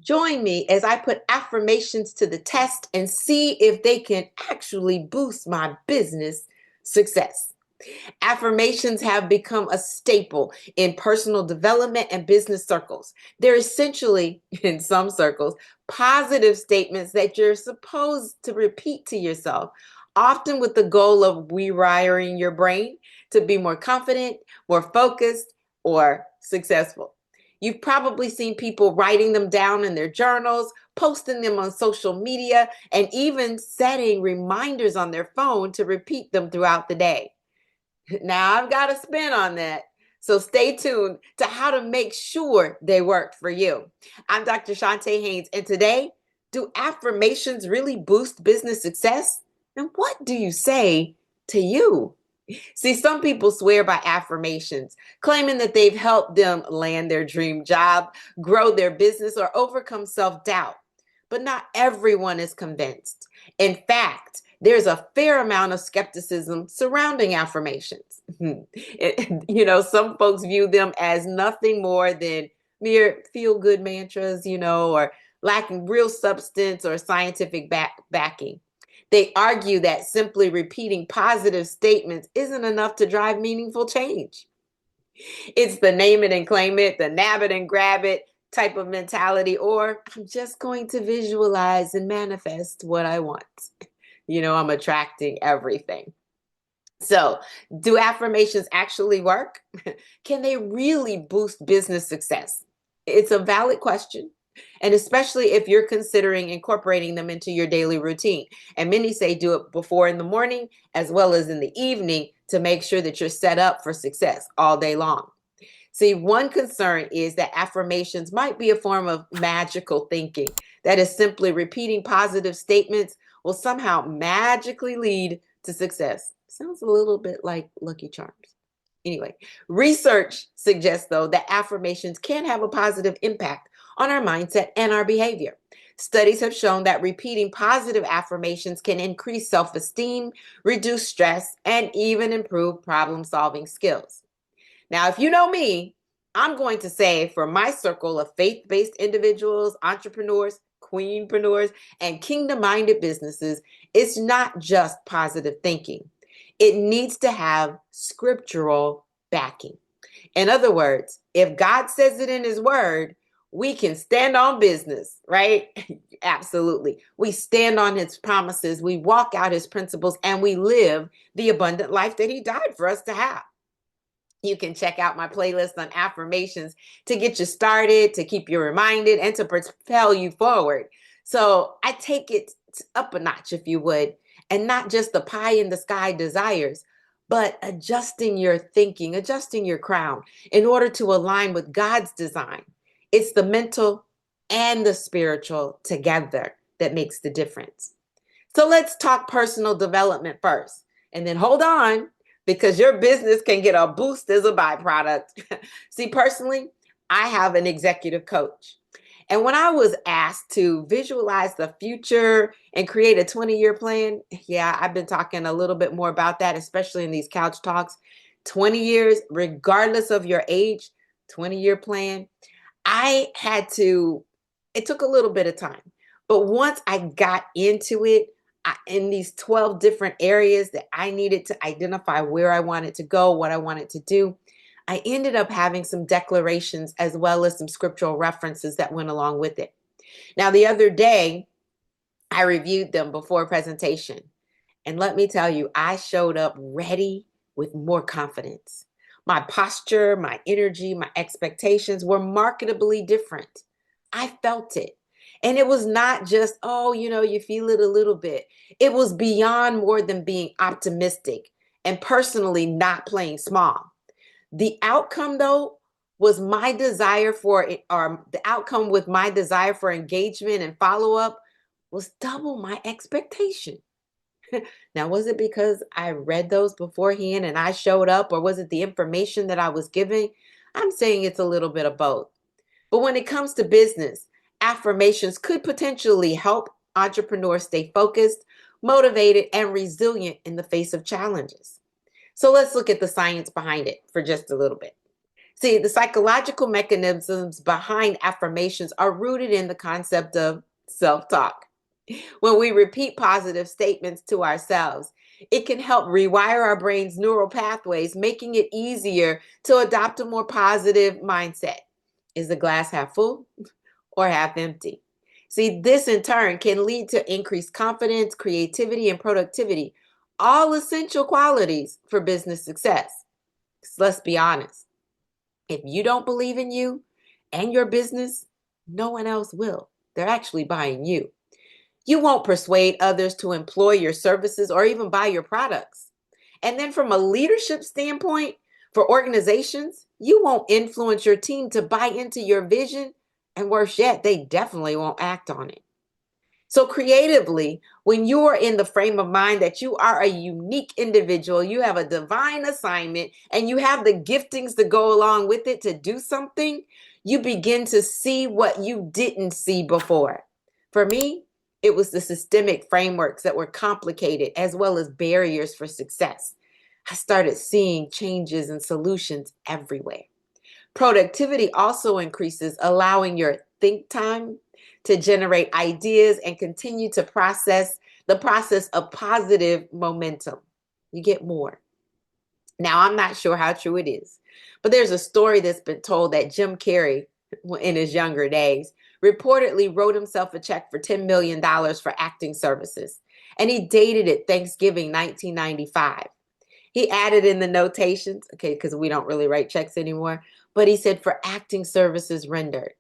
Join me as I put affirmations to the test and see if they can actually boost my business success. Affirmations have become a staple in personal development and business circles. They're essentially, in some circles, positive statements that you're supposed to repeat to yourself, often with the goal of rewiring your brain to be more confident, more focused, or successful. You've probably seen people writing them down in their journals, posting them on social media, and even setting reminders on their phone to repeat them throughout the day. Now, I've got a spin on that. So stay tuned to how to make sure they work for you. I'm Dr. Chonta Haynes, and today, do affirmations really boost business success? And what do you say to you? See, some people swear by affirmations, claiming that they've helped them land their dream job, grow their business, or overcome self-doubt. But not everyone is convinced. In fact, there's a fair amount of skepticism surrounding affirmations. Some folks view them as nothing more than mere feel-good mantras, or lacking real substance or scientific backing. They argue that simply repeating positive statements isn't enough to drive meaningful change. It's the name it and claim it, the nab it and grab it type of mentality, or I'm just going to visualize and manifest what I want. I'm attracting everything. So, do affirmations actually work? Can they really boost business success? It's a valid question. And especially if you're considering incorporating them into your daily routine. And many say do it before in the morning as well as in the evening to make sure that you're set up for success all day long. See, one concern is that affirmations might be a form of magical thinking. That is, simply repeating positive statements will somehow magically lead to success. Sounds a little bit like Lucky Charms. Anyway, research suggests, though, that affirmations can have a positive impact on our mindset and our behavior. Studies have shown that repeating positive affirmations can increase self-esteem, reduce stress, and even improve problem-solving skills. Now, if you know me, I'm going to say for my circle of faith-based individuals, entrepreneurs, queenpreneurs, and kingdom-minded businesses, it's not just positive thinking. It needs to have scriptural backing. In other words, if God says it in his word, we can stand on business, right? Absolutely. We stand on his promises, we walk out his principles, and we live the abundant life that he died for us to have. You can check out my playlist on affirmations to get you started, to keep you reminded, and to propel you forward. So I take it up a notch, if you would, and not just the pie in the sky desires, but adjusting your thinking, adjusting your crown in order to align with God's design. It's the mental and the spiritual together that makes the difference. So let's talk personal development first, and then hold on, because your business can get a boost as a byproduct. See, personally, I have an executive coach. And when I was asked to visualize the future and create a 20-year plan, yeah, I've been talking a little bit more about that, especially in these couch talks. 20 years, regardless of your age, 20-year plan. It took a little bit of time. But once I got into it, in these 12 different areas that I needed to identify where I wanted to go, what I wanted to do, I ended up having some declarations as well as some scriptural references that went along with it. Now, the other day, I reviewed them before presentation. And let me tell you, I showed up ready with more confidence. My posture, my energy, my expectations were marketably different. I felt it. And it was not just, you feel it a little bit. It was beyond more than being optimistic and personally not playing small. The outcome, though, was my desire for it, or the outcome with my desire for engagement and follow up was double my expectation. Now, was it because I read those beforehand and I showed up, or was it the information that I was giving? I'm saying it's a little bit of both. But when it comes to business, affirmations could potentially help entrepreneurs stay focused, motivated, and resilient in the face of challenges. So let's look at the science behind it for just a little bit. See, the psychological mechanisms behind affirmations are rooted in the concept of self-talk. When we repeat positive statements to ourselves, it can help rewire our brain's neural pathways, making it easier to adopt a more positive mindset. Is the glass half full or half empty? See, this in turn can lead to increased confidence, creativity, and productivity, all essential qualities for business success. 'Cause let's be honest, if you don't believe in you and your business, no one else will. They're actually buying you. You won't persuade others to employ your services or even buy your products. And then, from a leadership standpoint, for organizations, you won't influence your team to buy into your vision. And worse yet, they definitely won't act on it. So, creatively, when you are in the frame of mind that you are a unique individual, you have a divine assignment, and you have the giftings to go along with it to do something, you begin to see what you didn't see before. For me, it was the systemic frameworks that were complicated as well as barriers for success. I started seeing changes and solutions everywhere. Productivity also increases, allowing your think time to generate ideas and continue to process the process of positive momentum. You get more. Now, I'm not sure how true it is, but there's a story that's been told that Jim Carrey, in his younger days, reportedly wrote himself a check for $10 million for acting services, and he dated it Thanksgiving 1995. He added in the notations, okay, because we don't really write checks anymore, but he said for acting services rendered.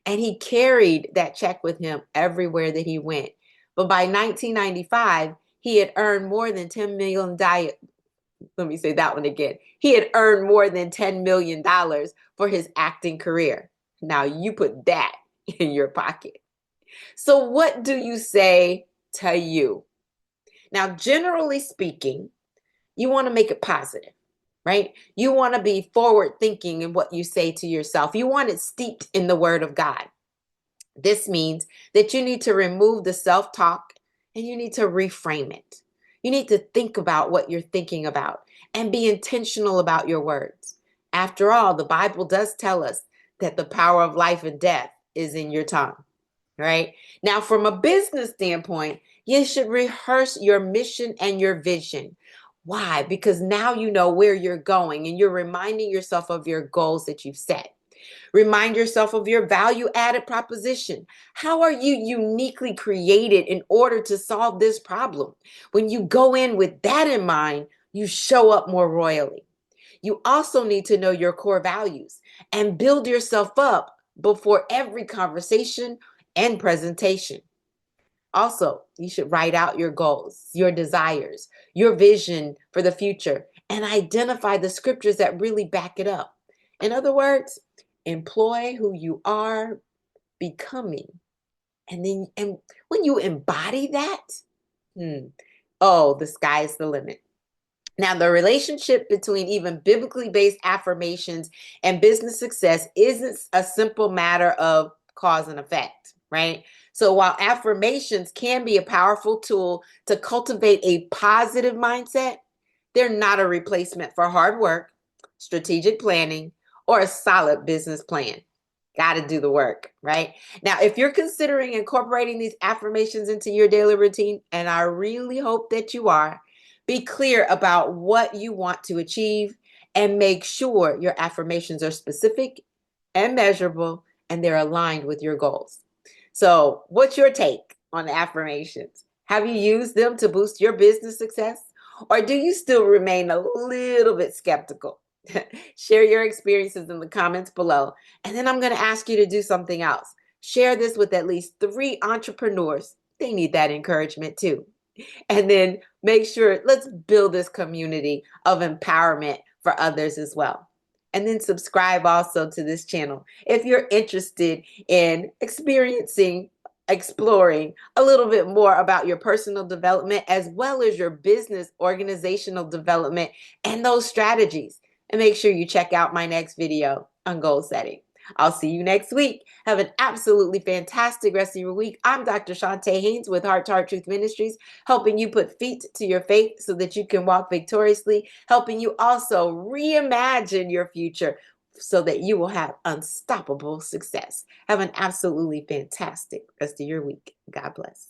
And he carried that check with him everywhere that he went. But by 1995, he had earned more than $10 million. Let me say that one again. He had earned more than $10 million for his acting career. Now you put that in your pocket. So what do you say to you? Now, generally speaking, you want to make it positive, right? You want to be forward thinking in what you say to yourself. You want it steeped in the word of God. This means that you need to remove the self-talk and you need to reframe it. You need to think about what you're thinking about and be intentional about your words. After all, the Bible does tell us that the power of life and death is in your tongue, right? Now, from a business standpoint, you should rehearse your mission and your vision. Why? Because now you know where you're going and you're reminding yourself of your goals that you've set. Remind yourself of your value added proposition. How are you uniquely created in order to solve this problem? When you go in with that in mind, you show up more royally. You also need to know your core values and build yourself up before every conversation and presentation. Also, you should write out your goals, your desires, your vision for the future, and identify the scriptures that really back it up. In other words, employ who you are becoming. And when you embody that, oh, the sky is the limit. Now, the relationship between even biblically based affirmations and business success isn't a simple matter of cause and effect, right? So while affirmations can be a powerful tool to cultivate a positive mindset, they're not a replacement for hard work, strategic planning, or a solid business plan. Got to do the work, right? Now, if you're considering incorporating these affirmations into your daily routine, and I really hope that you are, be clear about what you want to achieve and make sure your affirmations are specific and measurable and they're aligned with your goals. So, what's your take on affirmations? Have you used them to boost your business success? Or do you still remain a little bit skeptical? Share your experiences in the comments below. And then I'm going to ask you to do something else. Share this with at least 3 entrepreneurs. They need that encouragement too. And then make sure, let's build this community of empowerment for others as well. And then subscribe also to this channel if you're interested in exploring a little bit more about your personal development as well as your business organizational development and those strategies. And make sure you check out my next video on goal setting. I'll see you next week. Have an absolutely fantastic rest of your week. I'm Dr. Chonta Haynes with Heart to Heart Truth Ministries, helping you put feet to your faith so that you can walk victoriously, helping you also reimagine your future so that you will have unstoppable success. Have an absolutely fantastic rest of your week. God bless.